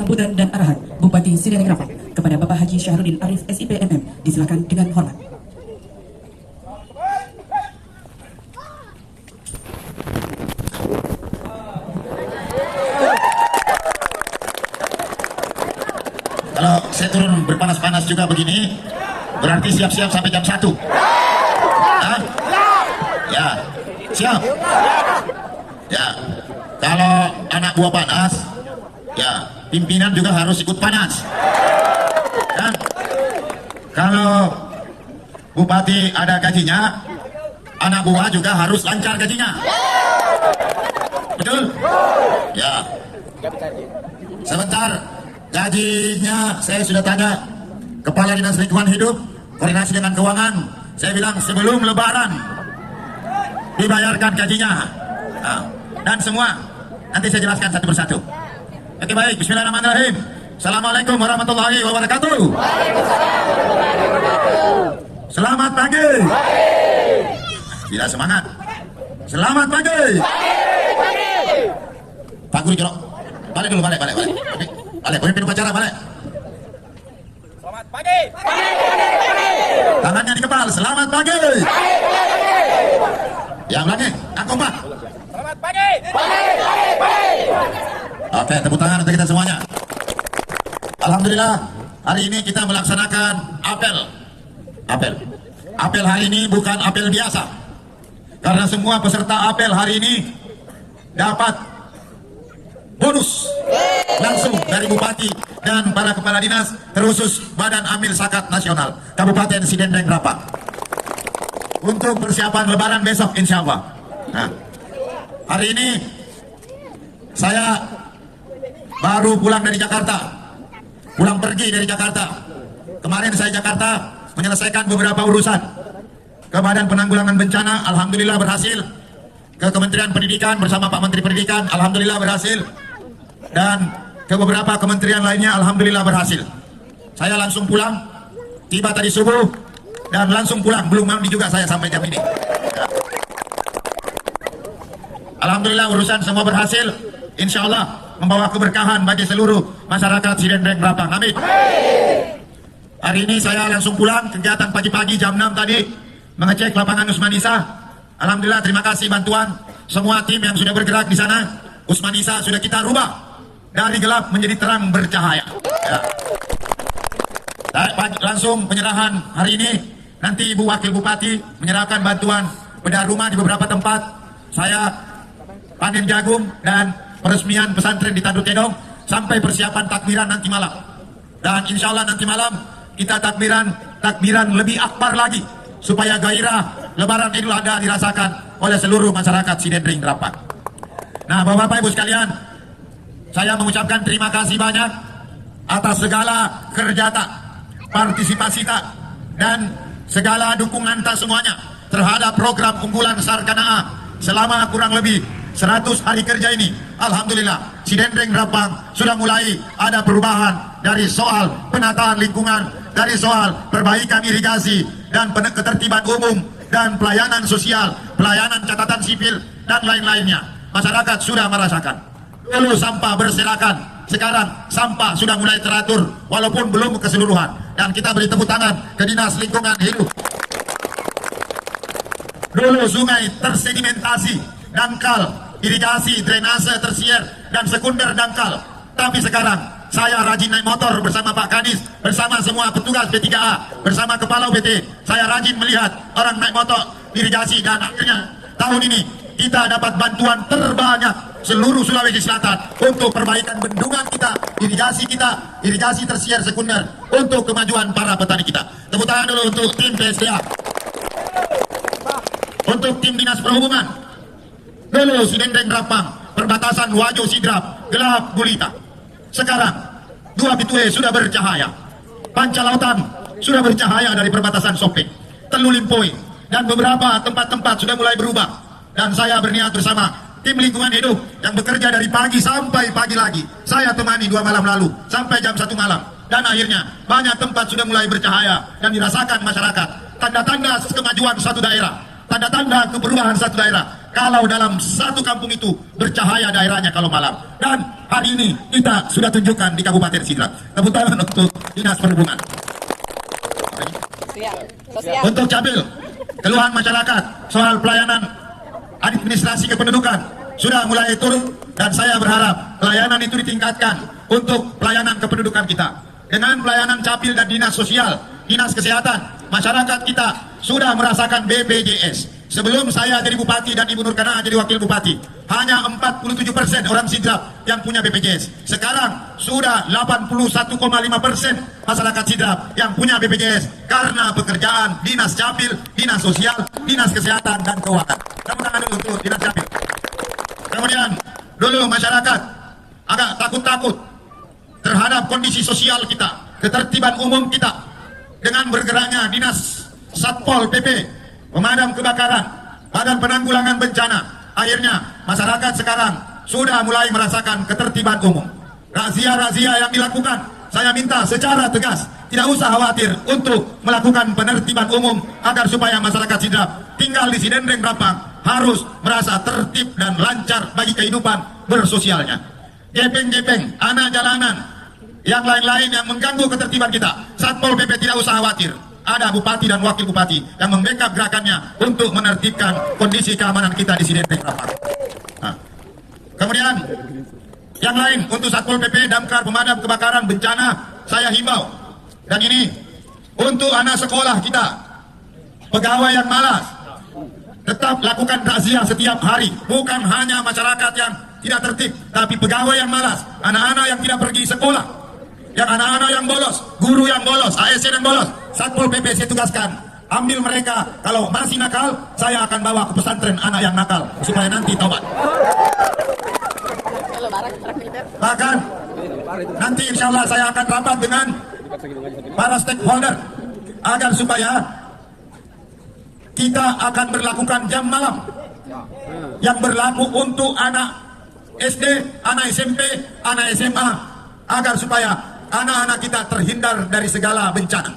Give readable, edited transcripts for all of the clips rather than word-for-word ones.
sambutan dan arahan Bupati Sideneng Rapang kepada Bapak Haji Syahrudin Arif SIP MM disilakan dengan hormat. Kalau saya turun berpanas-panas juga begini, berarti siap-siap sampai jam 1. Hah? Ya, siap. Ya, kalau anak buah panas, ya pimpinan juga harus ikut panas. Dan kalau bupati ada gajinya, anak buah juga harus lancar gajinya. Betul? Ya. Sebentar, gajinya saya sudah tanya Kepala Dinas Lingkungan Hidup, koordinasi dengan keuangan. Saya bilang sebelum Lebaran dibayarkan gajinya. Nah, dan semua nanti saya jelaskan satu persatu. Oke, baik, bismillahirrahmanirrahim. Assalamualaikum warahmatullahi wabarakatuh. Selamat pagi. Tidak semangat. Selamat pagi. Pak Guru Jorok, balik dulu, balik. Balik, pemimpin upacara, balik. Selamat pagi. Tangannya di kepala, selamat pagi. Yang lagi, aku Pak. Selamat pagi. Oke, tepuk tangan untuk kita semuanya. Alhamdulillah, hari ini kita melaksanakan apel. Apel hari ini bukan apel biasa. Karena semua peserta apel hari ini dapat bonus langsung dari Bupati dan para kepala dinas, terkhusus Badan Amil Zakat Nasional Kabupaten Sideneng Rapang untuk persiapan Lebaran besok, insya Allah. Nah, hari ini saya baru pulang dari Jakarta, pulang pergi dari Jakarta. Kemarin saya Jakarta menyelesaikan beberapa urusan ke Badan Penanggulangan Bencana, alhamdulillah berhasil. Ke Kementerian Pendidikan bersama Pak Menteri Pendidikan, alhamdulillah berhasil. Dan ke beberapa kementerian lainnya, alhamdulillah berhasil. Saya langsung pulang, tiba tadi subuh, dan langsung pulang, belum mandi juga saya sampai jam ini. Alhamdulillah urusan semua berhasil, insya Allah membawa keberkahan bagi seluruh masyarakat Sideneng Rapang. Amin. Hari ini saya langsung pulang, kegiatan pagi-pagi jam 6 tadi, mengecek lapangan Usmanisa. Alhamdulillah, terima kasih bantuan semua tim yang sudah bergerak di sana. Usmanisa sudah kita rubah dari gelap menjadi terang bercahaya. Ya. Langsung penyerahan hari ini, nanti Ibu Wakil Bupati menyerahkan bantuan bedah rumah di beberapa tempat. Saya panen jagung dan peresmian pesantren di Tanduk Kedong sampai persiapan takbiran nanti malam. Dan insya Allah nanti malam kita takbiran lebih akbar lagi supaya gairah Lebaran Idul Adha dirasakan oleh seluruh masyarakat Sideneng Rapang. Nah, Bapak-Bapak Ibu sekalian, saya mengucapkan terima kasih banyak atas segala kerja tak, partisipasi tak, dan segala dukungan tak semuanya terhadap program unggulan Sarkanaa selama kurang lebih 100 hari kerja ini. Alhamdulillah, Sideneng Rapang sudah mulai ada perubahan dari soal penataan lingkungan, dari soal perbaikan irigasi dan ketertiban umum dan pelayanan sosial, pelayanan catatan sipil dan lain-lainnya. Masyarakat sudah merasakan. Dulu sampah berserakan, sekarang sampah sudah mulai teratur walaupun belum keseluruhan. Dan kita beri tepuk tangan ke Dinas Lingkungan Hidup. Dulu sungai tersedimentasi, dangkal, irigasi, drainase tersier dan sekunder dangkal. Tapi sekarang saya rajin naik motor bersama Pak Kadis, bersama semua petugas P3A, bersama Kepala UPT. Saya rajin melihat orang naik motor irigasi, dan akhirnya tahun ini kita dapat bantuan terbanyak seluruh Sulawesi Selatan untuk perbaikan bendungan kita, irigasi tersier sekunder untuk kemajuan para petani kita. Tepuk tangan dulu untuk tim PSDA, untuk tim Dinas Perhubungan. Dulu Sideneng Rapang, perbatasan Wajo Sidrap, gelap gulita. Sekarang dua Bitue sudah bercahaya, Pancalautan sudah bercahaya dari perbatasan Sopeng, Telu Limpoi, dan beberapa tempat-tempat sudah mulai berubah. Dan saya berniat bersama tim lingkungan hidup yang bekerja dari pagi sampai pagi lagi. Saya temani 2 malam lalu sampai jam 1 malam. Dan akhirnya banyak tempat sudah mulai bercahaya dan dirasakan masyarakat. Tanda-tanda kemajuan satu daerah, tanda-tanda keperubahan satu daerah, kalau dalam satu kampung itu bercahaya daerahnya kalau malam. Dan hari ini kita sudah tunjukkan di Kabupaten Sidrap. Tepuk tangan untuk Dinas Perhubungan. Untuk Capil, keluhan masyarakat soal pelayanan administrasi kependudukan sudah mulai turun, dan saya berharap pelayanan itu ditingkatkan untuk pelayanan kependudukan kita. Dengan pelayanan Capil dan Dinas Sosial, Dinas Kesehatan, masyarakat kita sudah merasakan BPJS. Sebelum saya jadi bupati dan Ibu Nur Kanaa jadi wakil bupati, hanya 47% orang Sidrap yang punya BPJS. Sekarang sudah 81,5% masyarakat Sidrap yang punya BPJS karena pekerjaan Dinas Capil, Dinas Sosial, Dinas Kesehatan dan Keuangan. Tepuk tangan dulu untuk Dinas Capil. Kemudian dulu masyarakat agak takut-takut terhadap kondisi sosial kita, ketertiban umum kita, dengan bergeraknya Dinas Satpol PP, pemadam kebakaran, Badan Penanggulangan Bencana. Akhirnya masyarakat sekarang sudah mulai merasakan ketertiban umum. Razia-razia yang dilakukan, saya minta secara tegas tidak usah khawatir untuk melakukan penertiban umum, agar supaya masyarakat Sidrap tinggal di Sidendreng Rapang harus merasa tertib dan lancar bagi kehidupan bersosialnya. Gepeng-gepeng, anak jalanan, yang lain-lain yang mengganggu ketertiban kita, Satpol PP tidak usah khawatir. Ada bupati dan wakil bupati yang membackup gerakannya untuk menertibkan kondisi keamanan kita di Sidendreng Rapang. Nah, kemudian yang lain untuk Satpol PP, Damkar, pemadam kebakaran, bencana, saya himbau. Dan ini untuk anak sekolah kita, pegawai yang malas, tetap lakukan razia setiap hari. Bukan hanya masyarakat yang tidak tertib, tapi pegawai yang malas, anak-anak yang tidak pergi sekolah, yang anak-anak yang bolos, guru yang bolos, ASN yang bolos, Satpol PP saya tugaskan, ambil mereka. Kalau masih nakal, saya akan bawa ke pesantren anak yang nakal supaya nanti tobat. Bahkan nanti insya Allah saya akan rapat dengan para stakeholder agar supaya kita akan berlakukan jam malam yang berlaku untuk anak SD, anak SMP, anak SMA, agar supaya anak-anak kita terhindar dari segala bencana.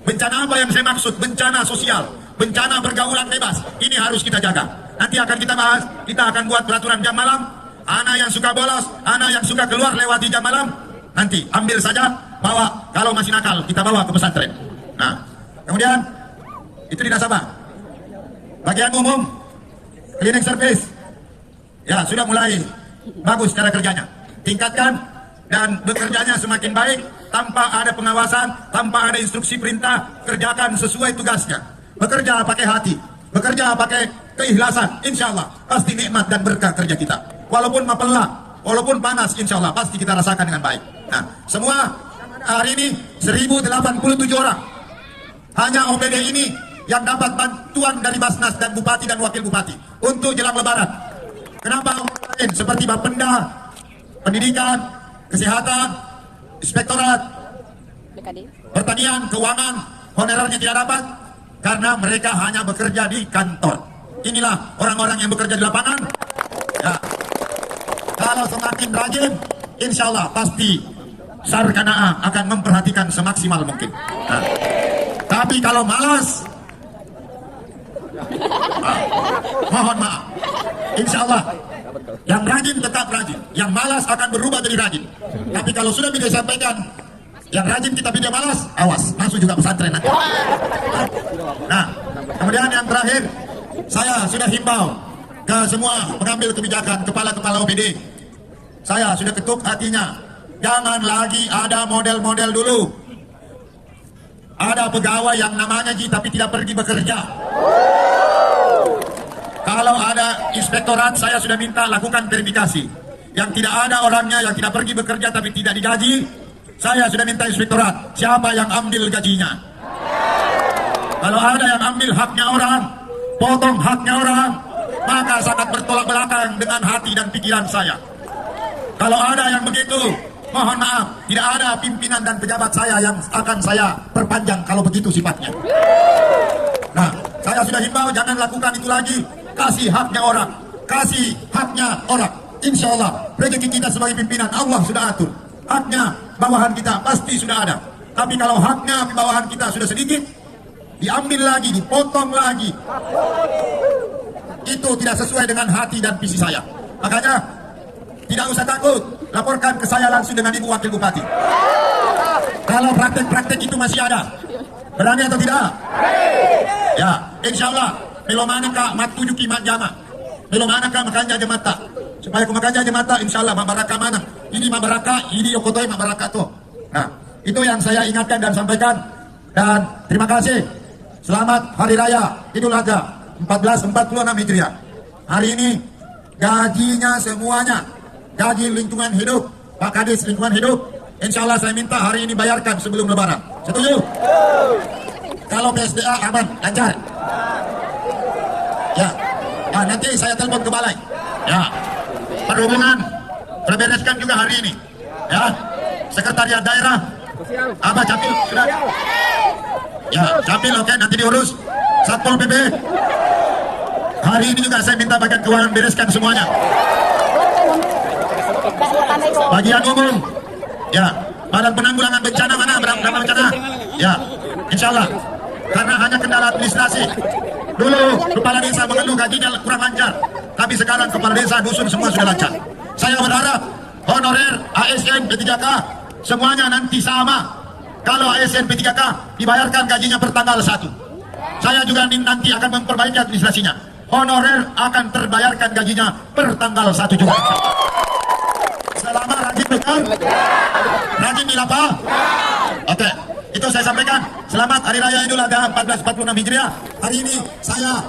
Bencana apa yang saya maksud? Bencana sosial, bencana pergaulan bebas. Ini harus kita jaga. Nanti akan kita bahas, kita akan buat peraturan jam malam. Anak yang suka bolos, anak yang suka keluar lewati jam malam, nanti ambil saja, bawa. Kalau masih nakal, kita bawa ke pesantren. Nah, kemudian itu tidak sabar. Bagian umum, cleaning service, ya sudah mulai bagus cara kerjanya. Tingkatkan dan bekerjanya semakin baik tanpa ada pengawasan, tanpa ada instruksi perintah. Kerjakan sesuai tugasnya. Bekerja pakai hati, bekerja pakai keikhlasan, insya Allah pasti nikmat dan berkah kerja kita. Walaupun mapelah, walaupun panas, insya Allah pasti kita rasakan dengan baik. Nah, semua hari ini 1087 orang. Hanya OPD ini yang dapat bantuan dari Basnas dan Bupati dan Wakil Bupati untuk jelang Lebaran. Kenapa orang lain seperti Bapenda, Pendidikan, Kesehatan, Inspektorat, Pertanian, Keuangan, honorarnya tidak dapat? Karena mereka hanya bekerja di kantor. Inilah orang-orang yang bekerja di lapangan. Ya. Kalau semakin rajin, insya Allah pasti SAR Kanaa akan memperhatikan semaksimal mungkin. Nah, tapi kalau malas, mohon maaf. Insya Allah yang rajin tetap rajin, yang malas akan berubah jadi rajin. Tapi kalau sudah bisa sampaikan, yang rajin kita pindah malas, awas, masuk juga pesantren nanti. Nah, kemudian yang terakhir, saya sudah himbau ke semua pengambil kebijakan, kepala-kepala OPD. Saya sudah ketuk hatinya, jangan lagi ada model-model dulu. Ada pegawai yang namanya Ji tapi tidak pergi bekerja. Kalau ada inspektorat, saya sudah minta lakukan verifikasi. Yang tidak ada orangnya, yang tidak pergi bekerja tapi tidak digaji, saya sudah minta inspektorat, siapa yang ambil gajinya. Kalau ada yang ambil haknya orang, potong haknya orang, maka sangat bertolak belakang dengan hati dan pikiran saya. Kalau ada yang begitu, mohon maaf, tidak ada pimpinan dan pejabat saya yang akan saya perpanjang kalau begitu sifatnya. Nah, saya sudah himbau jangan lakukan itu lagi. Kasih haknya orang, kasih haknya orang. Insya Allah rezeki kita sebagai pimpinan Allah sudah atur. Haknya bawahan kita pasti sudah ada. Tapi kalau haknya bawahan kita sudah sedikit, diambil lagi, dipotong lagi, itu tidak sesuai dengan hati dan visi saya. Makanya tidak usah takut. laporkan ke saya langsung dengan Ibu Wakil Bupati. Kalau praktek-praktek itu masih ada, berani atau tidak? Ya, insya Allah. Belum manakah matujuki majama, belum manakah makanya jemata, supaya kumakanya jemata, insya Allah mabaraka mana, ini mabaraka, ini yokotoi mabaraka tuh. Nah, itu yang saya ingatkan dan sampaikan. Dan terima kasih. Selamat Hari Raya Idul Adha 1446 Hijriah. Hari ini gajinya semuanya, gaji lingkungan hidup, Pak Kadis lingkungan hidup, insya Allah saya minta hari ini bayarkan sebelum Lebaran. Setuju? Kalau PSDA aman, lancar. Ya, nah, nanti saya telepon ke balai. Ya, perhubungan bereskan juga hari ini. Ya, sekretariat daerah, Abah Capil sudah. Ya, Capil oke, nanti diurus. Satpol PP. Hari ini juga saya minta bagian keuangan bereskan semuanya. Bagian umum, ya, Badan Penanggulangan Bencana mana? Bencana. Ya, insya Allah. Karena hanya kendala administrasi. Dulu kepala desa mengeluh gajinya kurang lancar, tapi sekarang kepala desa dusun semua sudah lancar. Saya berharap honorer ASN P3K semuanya nanti sama. Kalau ASN P3K dibayarkan gajinya per tanggal 1. Saya juga nanti akan memperbaiki administrasinya. Honorer akan terbayarkan gajinya per tanggal 1 juga. Selama rajin betul, rajin dilapa. Oke. Itu saya sampaikan. Selamat Hari Raya Idul Adha 1446 Hijriah. Hari ini saya